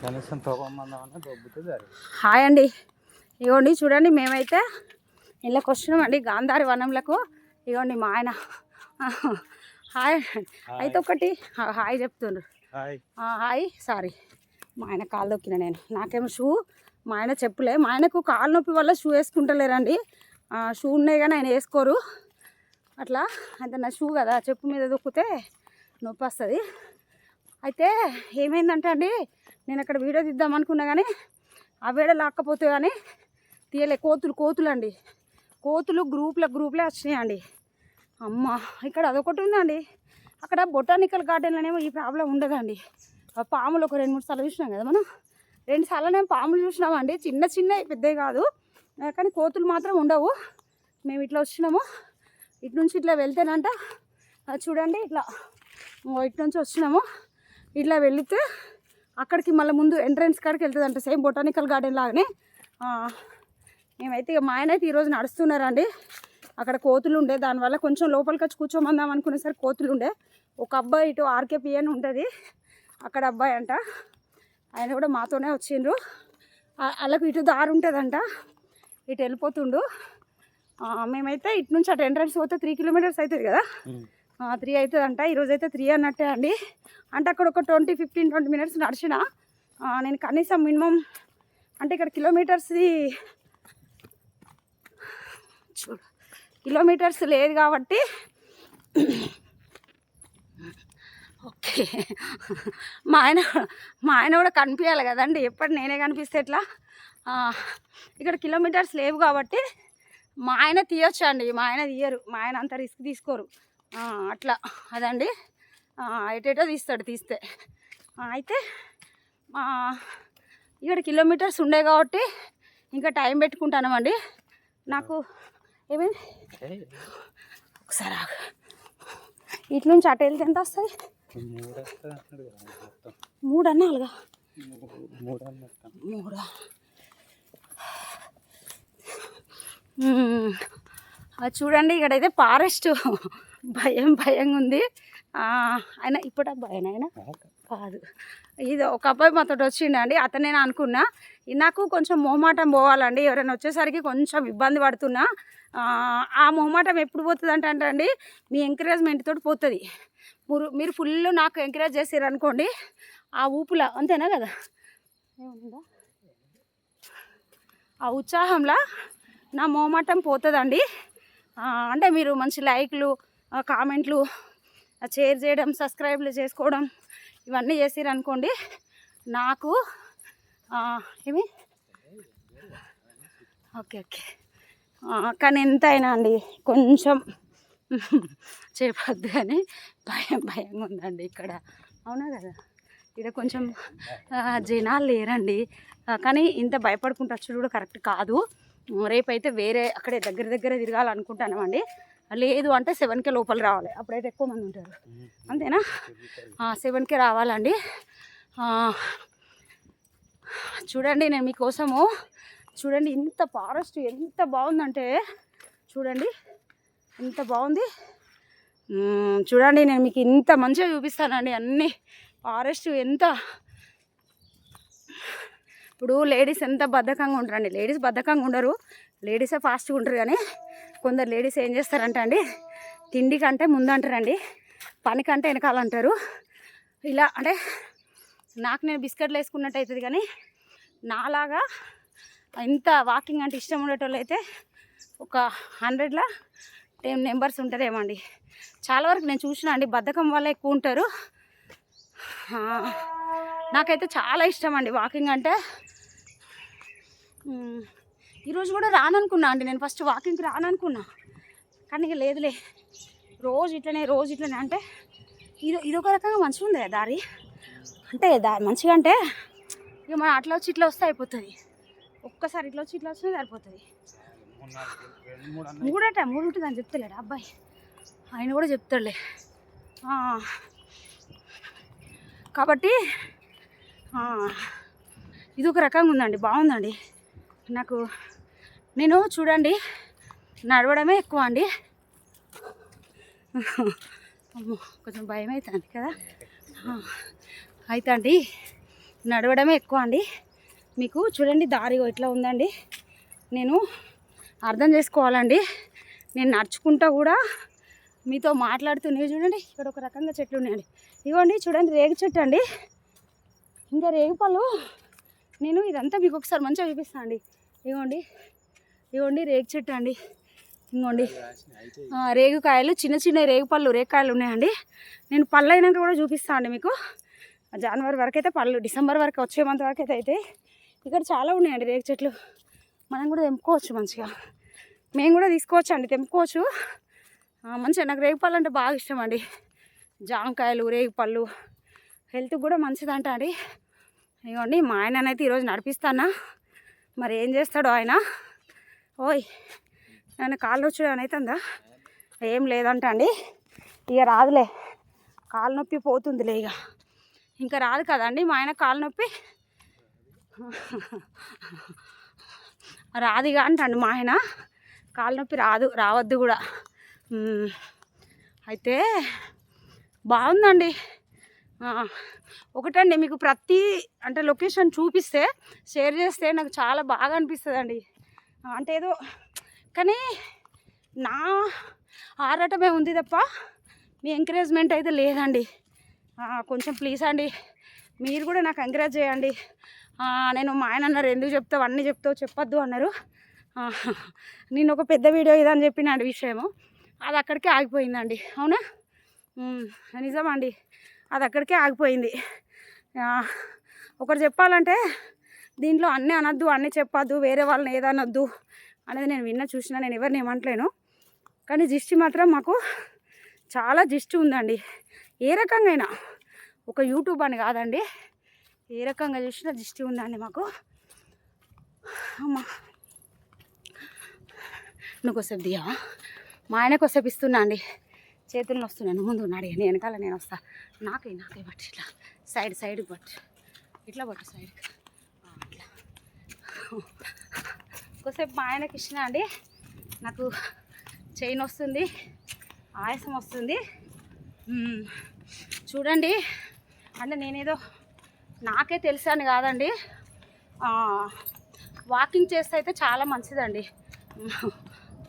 కనీసం తోపమందామన్నా దొబ్బుతుంది. హాయ్ అండి, ఇగోండి చూడండి, మేమైతే ఇళ్ళకి వస్తున్నామండి గాంధారి వనంలకు. ఇగోండి మా ఆయన హాయ్ అయితే ఒకటి హాయ్ చెప్తుండ్రు. హాయ్ సారీ, మా ఆయన కాలు దొక్కిన నేను. నాకేమో షూ, మా ఆయన చెప్పులే. మా ఆయనకు కాలు నొప్పి వల్ల షూ వేసుకుంటలేరండి. షూ ఉన్నాయి కానీ ఆయన వేసుకోరు అట్లా. అంటే నా షూ కదా, చెప్పు మీద దొక్కితే నొప్పి వస్తుంది. అయితే ఏమైందంటే అండి, నేను అక్కడ వీడియో తీద్దాం అనుకున్నా కానీ ఆ వీడియో లాక్కపోతే కానీ తీయలే. కోతులు అండి, కోతులు గ్రూప్లే వచ్చినాయండి. అమ్మ ఇక్కడ అదొకటి ఉందండి. అక్కడ బొటానికల్ గార్డెన్లోనేమో ఈ ప్రాబ్లం ఉండదండి. పాములు ఒక 2-3 సార్లు చూసినాం కదా మనం. 2 సార్లునేమో పాములు చూసినామండి, చిన్న పెద్దవి కాదు. కానీ కోతులు మాత్రం ఉండవు. మేము ఇట్లా వచ్చినాము, ఇటు నుంచి ఇట్లా వెళ్తేనంట చూడండి, ఇట్లా ఇటు నుంచి వచ్చినాము. ఇట్లా వెళితే అక్కడికి మళ్ళీ ముందు ఎంట్రన్స్ కాడికి వెళ్తుందంట, సేమ్ బొటానికల్ గార్డెన్ లాగానే. మేమైతే మా ఆయన అయితే ఈరోజు నడుస్తున్నారండి. అక్కడ కోతులు ఉండే, దానివల్ల కొంచెం లోపలికి వచ్చి కూర్చోమందాం అనుకునేసరికి కోతులు ఉండే. ఒక అబ్బాయి ఇటు ఆర్కేపీ అని ఉంటుంది అక్కడ అబ్బాయి అంట, ఆయన కూడా మాతోనే వచ్చిండ్రు. వాళ్ళకు ఇటు దారి ఉంటుందంట, ఇటు వెళ్ళిపోతుండు. మేమైతే ఇటు నుంచి అటు ఎంట్రన్స్ పోతే 3 కిలోమీటర్స్ అవుతుంది కదా, 3 అవుతుందంట. ఈరోజు అయితే 3 అన్నట్టే అండి. అంటే అక్కడ ఒక 15-20 మినిట్స్ నడిచిన నేను. కనీసం మినిమం అంటే ఇక్కడ కిలోమీటర్స్ లేదు కాబట్టి ఓకే. మా ఆయన కూడా కనిపించాలి కదండి, ఎప్పటి నేనే కనిపిస్తే ఎట్లా. ఇక్కడ కిలోమీటర్స్ లేవు కాబట్టి మా ఆయన తీయొచ్చు అండి, మా ఆయన తీయరు. మా ఆయన అంత రిస్క్ తీసుకోరు అట్లా అదండి. ఎటేటో తీస్తే అయితే ఇక్కడ కిలోమీటర్స్ ఉండే కాబట్టి ఇంకా టైం పెట్టుకుంటానమండి. నాకు ఏమైంది ఒకసారి ఇటు నుంచి అటు వెళ్తే ఎంత వస్తుంది? 3 అన్నా 4 అది చూడండి. ఇక్కడైతే ఫారెస్ట్ భయంగా ఉంది. ఆయన ఇప్పుడు అబ్బాయి ఆయన కాదు, ఇది ఒక అబ్బాయి మాతో వచ్చిండండి. అతనే అనుకున్నా. నాకు కొంచెం మొహమాటం పోవాలండి, ఎవరైనా వచ్చేసరికి కొంచెం ఇబ్బంది పడుతున్నా. ఆ మొహమాటం ఎప్పుడు పోతుంది అంటే అండి, మీ ఎంకరేజ్మెంట్ తోటి పోతుంది. మీరు ఫుల్ నాకు ఎంకరేజ్ చేసారు అనుకోండి, ఆ ఊపులా అంతేనా కదా, ఏముందా ఆ ఉత్సాహంలో నా మొహమాటం పోతుందండి. అంటే మీరు మంచి లైక్లు, కామెంట్లు, షేర్ చేయడం, సబ్స్క్రైబ్లు చేసుకోవడం ఇవన్నీ చేసారు అనుకోండి, నాకు ఏమి ఓకే. కానీ ఎంత అయినా అండి కొంచెం చెప్పద్దు కానీ భయంగా ఉందండి ఇక్కడ. అవునా కదా, ఇక్కడ కొంచెం జనాలు లేరండి. కానీ ఇంత భయపడుకుంటూ వచ్చుడు కూడా కరెక్ట్ కాదు. రేపైతే వేరే అక్కడే దగ్గర తిరగాలనుకుంటున్నామండి. లేదు అంటే 7కే లోపల రావాలి, అప్పుడైతే ఎక్కువ మంది ఉంటారు. అంతేనా? 7కే రావాలండి. చూడండి, నేను మీకోసము చూడండి ఇంత ఫారెస్ట్ ఎంత బాగుందంటే చూడండి, ఎంత బాగుంది చూడండి. నేను మీకు ఇంత మంచిగా చూపిస్తానండి అన్నీ. ఫారెస్ట్ ఎంత, ఇప్పుడు లేడీస్ ఎంత బద్ధకంగా ఉంటారండి. లేడీస్ బద్ధకంగా ఉండరు, లేడీసే ఫాస్ట్గా ఉంటారు. కానీ కొందరు లేడీస్ ఏం చేస్తారంటే అండి, తిండి కంటే ముందంటారండి, పని కంటే వెనకాలంటారు. ఇలా అంటే నాకు నేను బిస్కెట్లు వేసుకున్నట్టు అవుతుంది. కానీ నాలాగా ఇంత వాకింగ్ అంటే ఇష్టం ఉండేటోళ్ళు అయితే ఒక 100లో 10 మెంబర్స్ ఉంటారేమో అండి. చాలా వరకు నేను చూసినా అండి, బద్ధకం వల్ల ఎక్కువ ఉంటారు. నాకైతే చాలా ఇష్టం అండి వాకింగ్ అంటే. ఈరోజు కూడా రాననుకున్నా అండి, నేను ఫస్ట్ వాకింగ్కి రాననుకున్నా. కానీ ఇక లేదులే, రోజు ఇట్లనే అంటే ఇదొక రకంగా మంచిగా ఉంది దారి. అంటే మంచిగా అంటే ఇక మనం అట్లా వచ్చి ఇట్లా వస్తే అయిపోతుంది. ఒక్కసారి ఇట్లా వచ్చినా సరిపోతుంది. 3 ఉంటుంది అని చెప్తలేడు అబ్బాయి, ఆయన కూడా చెప్తాడులే. కాబట్టి ఇది ఒక రకంగా ఉందండి, బాగుందండి నాకు. నేను చూడండి నడవడమే ఎక్కువ అండి. కొంచెం భయం అవుతుంది కదా. అయితే అండి నడవడమే ఎక్కువ అండి. మీకు చూడండి దారి ఇట్లా ఉందండి. నేను అర్థం చేసుకోవాలండి. నేను నడుచుకుంటా కూడా మీతో మాట్లాడుతూనే చూడండి. ఇక్కడ ఒక రకంగా చెట్లు ఉన్నాయండి. ఇవ్వండి చూడండి రేగు చెట్టు అండి. ఇంకా రేగుపళ్ళు నేను ఇదంతా మీకు ఒకసారి మంచిగా చూపిస్తాను అండి. ఇవ్వండి రేగు చెట్టు అండి. ఇంకోండి రేగుకాయలు, చిన్న చిన్న రేగుపళ్ళు రేగుకాయలు ఉన్నాయండి. నేను పళ్ళు అయినాక కూడా చూపిస్తాను అండి మీకు. జనవరి వరకు అయితే పళ్ళు, డిసెంబర్ వరకు వచ్చే మంత్ వరకు అయితే ఇక్కడ చాలా ఉన్నాయండి రేగు చెట్లు. మనం కూడా తెంపుకోవచ్చు మంచిగా. మేము కూడా తీసుకోవచ్చు అండి, తెంపుకోవచ్చు మంచిగా. నాకు రేగుపళ్ళు అంటే బాగా ఇష్టం అండి. జామకాయలు, రేగుపళ్ళు హెల్త్కి కూడా మంచిదంట అండి. ఇవ్వండి మా ఆయననైతే ఈరోజు నడిపిస్తానా, మరి ఏం చేస్తాడో ఆయన. ఓయ్ ఆయన కాళ్ళు వచ్చి అని అవుతుందా? ఏం లేదంట అండి. ఇక రాదులే, కాలు నొప్పి పోతుందిలే. ఇక ఇంకా రాదు కదండి మా ఆయన కాలు నొప్పి రాదుగా అంటండి మా ఆయన. కాలు నొప్పి రావద్దు కూడా. అయితే బాగుందండి. ఒకటండి మీకు ప్రతి అంటే లొకేషన్ చూపిస్తే షేర్ చేస్తే నాకు చాలా బాగా అనిపిస్తుంది అండి. అంటే ఏదో కానీ నా ఆరాటమే ఉంది తప్ప మీ ఎంకరేజ్మెంట్ అయితే లేదండి. కొంచెం ప్లీజ్ అండి, మీరు కూడా నాకు ఎంకరేజ్ చేయండి. నేను మా ఆయన అన్నారు ఎందుకు చెప్తావు అన్నీ చెప్తావు, చెప్పొద్దు అన్నారు. నేను ఒక పెద్ద వీడియో ఇదని చెప్పినండి విషయము, అది అక్కడికే ఆగిపోయిందండి. అవునా? నిజమండి, అది అక్కడికే ఆగిపోయింది. ఒకటి చెప్పాలంటే దీంట్లో అన్నీ అనొద్దు, అన్నీ చెప్పొద్దు, వేరే వాళ్ళని ఏదనొద్దు అనేది నేను విన్నా చూసినా. నేను ఎవరిని ఏమంటలేను, కానీ దిష్టి మాత్రం మాకు చాలా దిష్టి ఉందండి. ఏ రకంగా అయినా, ఒక యూట్యూబ్ అని కాదండి, ఏ రకంగా చూసినా దిష్టి ఉందండి మాకు. అమ్మా నువ్వు కొసేపు దియా, మా ఆయన కొసేపు ఇస్తున్నా అండి. చేతులను వస్తున్నాను, ముందు ఉన్నాడు నేను వెనకాల నేను వస్తా. నాకే పట్టు, ఇట్లా సైడ్ పట్టు, ఇట్లా పట్టు సైడ్కి అట్లా. కొద్దిసేపు మా ఆయనకి ఇచ్చిన అండి. నాకు చైన్ వస్తుంది, ఆయాసం వస్తుంది. చూడండి అంటే నేనేదో నాకే తెలుసాను కాదండి, వాకింగ్ చేస్తే అయితే చాలా మంచిదండి.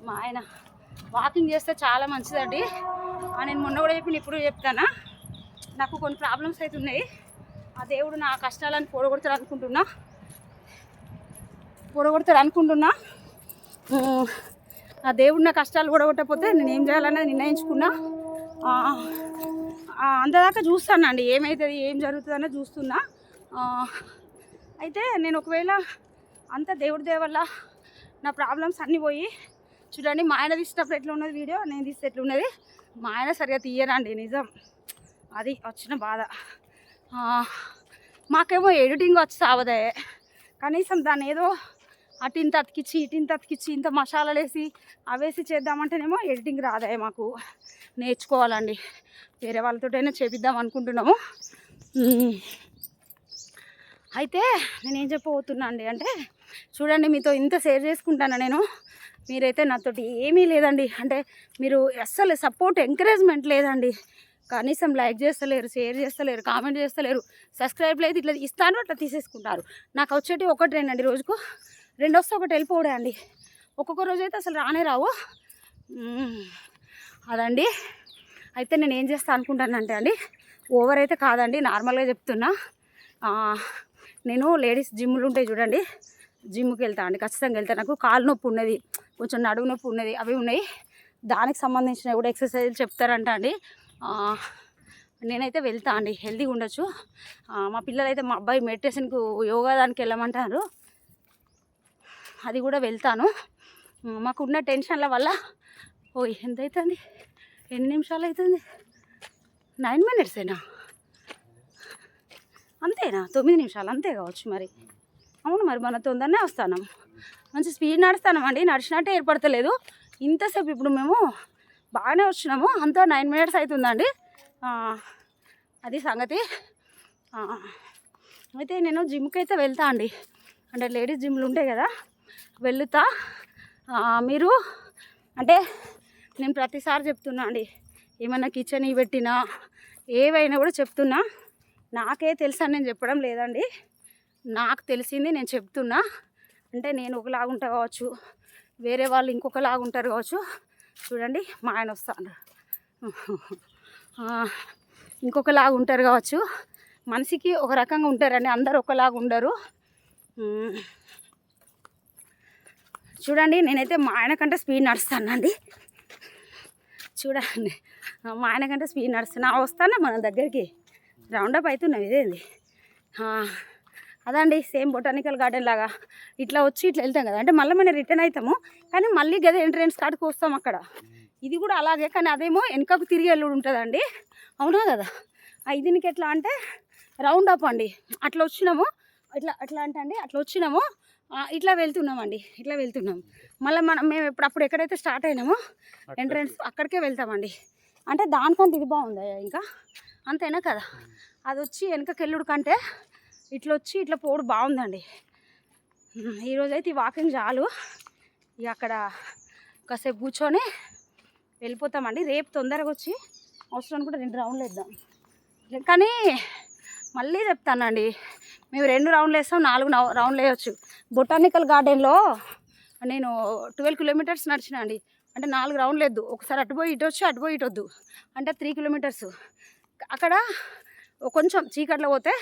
మా ఆయన వాకింగ్ చేస్తే చాలా మంచిదండి. నేను మొన్న కూడా చెప్పిన, ఇప్పుడు చెప్తానా. నాకు కొన్ని ప్రాబ్లమ్స్ అయితే ఉన్నాయి. ఆ దేవుడు నా కష్టాలను పోడగొడతాడు అనుకుంటున్నా. ఆ దేవుడు నా కష్టాలు పోడగొట్టకపోతే నేను ఏం చేయాలనేది నిర్ణయించుకున్నా. అంతదాకా చూస్తానండి ఏమవుతుంది, ఏం జరుగుతుంది అన్నది చూస్తున్నా. అయితే నేను ఒకవేళ అంత దేవుడి దేవల్ల నా ప్రాబ్లమ్స్ అన్నీ పోయి, చూడండి మా ఆయన తీసినప్పుడు ఎట్లా ఉన్నది వీడియో, నేను తీస్తే ఎట్లున్నది. మా ఆయన సరిగా తీయరండి, నిజం. అది వచ్చిన బాధ. మాకేమో ఎడిటింగ్ వచ్చి సావదే, కనీసం దాన్ని ఏదో అటింత అతికిచ్చి ఇటింత అతికిచ్చి ఇంత మసాలాలు వేసి అవేసి చేద్దామంటేనేమో ఎడిటింగ్ రాదే. మాకు నేర్చుకోవాలండి, వేరే వాళ్ళతోటైనా చేపిద్దాం అనుకుంటున్నాము. అయితే నేనేం చెప్పబోతున్నా అండి అంటే, చూడండి మీతో ఇంత షేర్ చేసుకుంటాను నేను, మీరైతే నాతోటి ఏమీ లేదండి. అంటే మీరు అస్సలు సపోర్ట్ ఎంకరేజ్మెంట్ లేదండి. కనీసం లైక్ చేస్తలేరు, షేర్ చేస్తలేరు, కామెంట్ చేస్తలేరు, సబ్స్క్రైబ్ లేదు. ఇట్లా ఇస్తాను అట్లా తీసేసుకుంటారు. నాకు వచ్చేటి ఒకటి రెండండి, రోజుకు 2 వస్తే ఒకటి వెళ్ళిపోవడే అండి. ఒక్కొక్క రోజు అయితే అసలు రానే రావు. అదండి. అయితే నేను ఏం చేస్తా అనుకుంటానంటే అండి, ఓవర్ అయితే కాదండి, నార్మల్గా చెప్తున్నా. నేను లేడీస్ జిమ్లు ఉంటాయి చూడండి, జిమ్కి వెళ్తా అండి, ఖచ్చితంగా వెళ్తా. నాకు కాలు నొప్పి ఉన్నది, కొంచెం నడుము నొప్పి ఉన్నది, అవి ఉన్నాయి. దానికి సంబంధించిన కూడా ఎక్సర్సైజ్లు చెప్తారంట అండి. నేనైతే వెళ్తా అండి, హెల్తీగా ఉండొచ్చు. మా పిల్లలైతే మా అబ్బాయి మెడిటేషన్కు యోగా దానికి వెళ్ళమంటారు, అది కూడా వెళ్తాను. మాకున్న టెన్షన్ల వల్ల ఎంత అవుతుంది, ఎన్ని నిమిషాలు అవుతుంది, 9 minutesేనా, అంతేనా, 9 నిమిషాలు అంతే కావచ్చు మరి. అవును మరి, మన తొందరనే వస్తాను, మంచి స్పీడ్ నడుస్తామండి, నడిచినట్టే ఏర్పడతలేదు ఇంతసేపు. ఇప్పుడు మేము బాగానే వచ్చినాము, అంతా 9 minutes అవుతుందండి. అది సంగతి. అయితే నేను జిమ్కి అయితే వెళ్తా అండి, అంటే లేడీస్ జిమ్లు ఉంటాయి కదా, వెళ్తా. మీరు అంటే నేను ప్రతిసారి చెప్తున్నా అండి, ఏమన్నా కిచెన్ పెట్టినా ఏవైనా కూడా చెప్తున్నా, నాకే తెలుసు అని నేను చెప్పడం లేదండి, నాకు తెలిసింది నేను చెప్తున్నా. అంటే నేను ఒకలాగా ఉంటా కావచ్చు, వేరే వాళ్ళు ఇంకొకలాగా ఉంటారు కావచ్చు. చూడండి మా ఆయన వస్తాను, ఇంకొకలాగా ఉంటారు కావచ్చు. మనిషికి ఒక రకంగా ఉంటారండి, అందరు ఒకలాగా ఉండరు. చూడండి నేనైతే మా ఆయన కంటే స్పీడ్ నడుస్తానండి. చూడండి మా ఆయన కంటే స్పీడ్ నడుస్తున్నా. వస్తానా మన దగ్గరికి రౌండప్ అవుతున్నాం. ఇదేంది అదండి, సేమ్ బొటానికల్ గార్డెన్ లాగా ఇట్లా వచ్చి ఇట్లా వెళ్తాం కదా. అంటే మళ్ళీ మనం రిటర్న్ అవుతాము, కానీ మళ్ళీ గదే ఎంట్రెన్స్ కాడికి వస్తాం అక్కడ. ఇది కూడా అలాగే, కానీ అదేమో వెనకకు తిరిగి వెళ్ళి ఉంటుందండి. అవునా కదా. దీనికి ఎట్లా అంటే రౌండ్ అప్ అండి. అట్లా వచ్చినాము, అట్లా అంటే అండి అట్లా వచ్చినాము, ఇట్లా వెళ్తున్నామండి. ఇట్లా వెళ్తున్నాం. మళ్ళీ మేము అప్పుడు ఎక్కడైతే స్టార్ట్ అయినామో ఎంట్రన్స్ అక్కడికే వెళ్తామండి. అంటే దానికంటే ఇది బాగుంది ఇంకా, అంతేనా కదా. అది వచ్చి వెనకకి వెళ్ళుడు కంటే ఇట్లా వచ్చి ఇట్లా పోడు బాగుందండి. ఈరోజైతే ఈ వాకింగ్ చాలు. ఇక అక్కడ కాసేపు కూర్చొని వెళ్ళిపోతామండి. రేపు తొందరగా వచ్చి అవసరం అనుకుంటే 2 రౌండ్లు వేద్దాం. కానీ మళ్ళీ చెప్తానండి, మేము 2 రౌండ్లు వేస్తాం, 4 రౌండ్లు వేయచ్చు. బొటానికల్ గార్డెన్లో నేను 12 కిలోమీటర్స్ నడిచిన అండి. అంటే 4 రౌండ్లు వేద్దు, ఒకసారి అటు పోయి ఇటు వచ్చి అటు పోయి ఇటు వద్దు, అంటే 3 కిలోమీటర్స్. అక్కడ కొంచెం చీకట్లో పోతే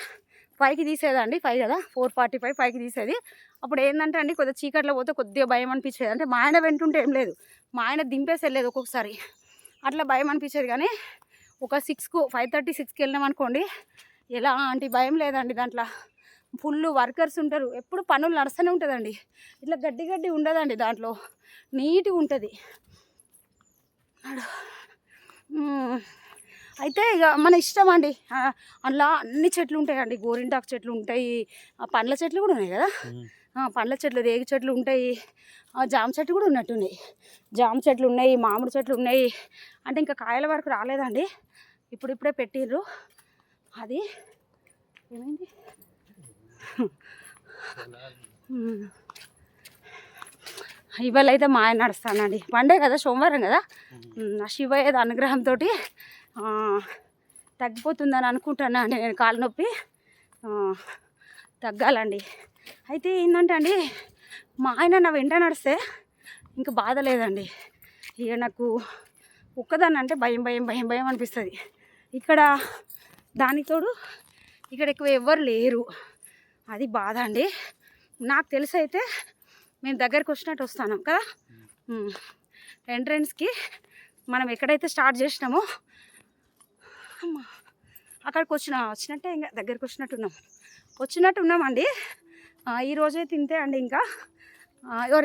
5కి తీసేదండి, 5 కదా 4:45 5కి తీసేది. అప్పుడు ఏంటంటే అండి కొద్దిగా చీకట్లో పోతే కొద్దిగా భయం అనిపించేది. అంటే మా ఆయన వెంటుంటే ఏం లేదు, మా ఆయన దింపేసి వెళ్ళలేదు ఒక్కొక్కసారి, అట్లా భయం అనిపించేది. కానీ ఒక 6కు 5:30 6కి వెళ్ళినాం అనుకోండి, ఎలాంటి భయం లేదండి. దాంట్లో ఫుల్ వర్కర్స్ ఉంటారు, ఎప్పుడు పనులు నడుస్తూనే ఉంటుందండి. ఇట్లా గడ్డి ఉండదండి, దాంట్లో నీట్గా ఉంటుంది. అయితే ఇక మన ఇష్టం అండి. అందులో అన్ని చెట్లు ఉంటాయండి, గోరింటాకు చెట్లు ఉంటాయి, పండ్ల చెట్లు కూడా ఉన్నాయి కదా. పండ్ల చెట్లు, రేగి చెట్లు ఉంటాయి, జామ చెట్లు కూడా ఉన్నట్టున్నాయి. జామ చెట్లు ఉన్నాయి, మామిడి చెట్లు ఉన్నాయి. అంటే ఇంకా కాయల వరకు రాలేదండి, ఇప్పుడిప్పుడే పెట్టిర్రు. అది ఏమైంది, ఇవాళ అయితే మా ఆయన నడుస్తానండి. మండే కదా, సోమవారం కదా. శివయ్య అనుగ్రహంతో తగ్గిపోతుందని అనుకుంటున్నా అండి. నేను కాలు నొప్పి తగ్గాలండి. అయితే ఏంటంటే అండి, మా ఆయన నా వెంట నడిస్తే ఇంకా బాధ లేదండి. ఇక నాకు ఒక్కదాన్ని అంటే భయం అనిపిస్తుంది. ఇక్కడ దానికి తోడు ఇక్కడ ఎక్కువ ఎవ్వరు లేరు, అది బాధ అండి. నాకు తెలిసి అయితే మేము దగ్గరికి వచ్చినట్టు వస్తున్నాం కదా. ఎంట్రన్స్కి మనం ఎక్కడైతే స్టార్ట్ చేసినామో అక్కడికి వచ్చినట్టే, ఇంకా దగ్గరికి వచ్చినట్టు ఉన్నామండి. ఈరోజైతే ఇంతే అండి. ఇంకా ఎవరు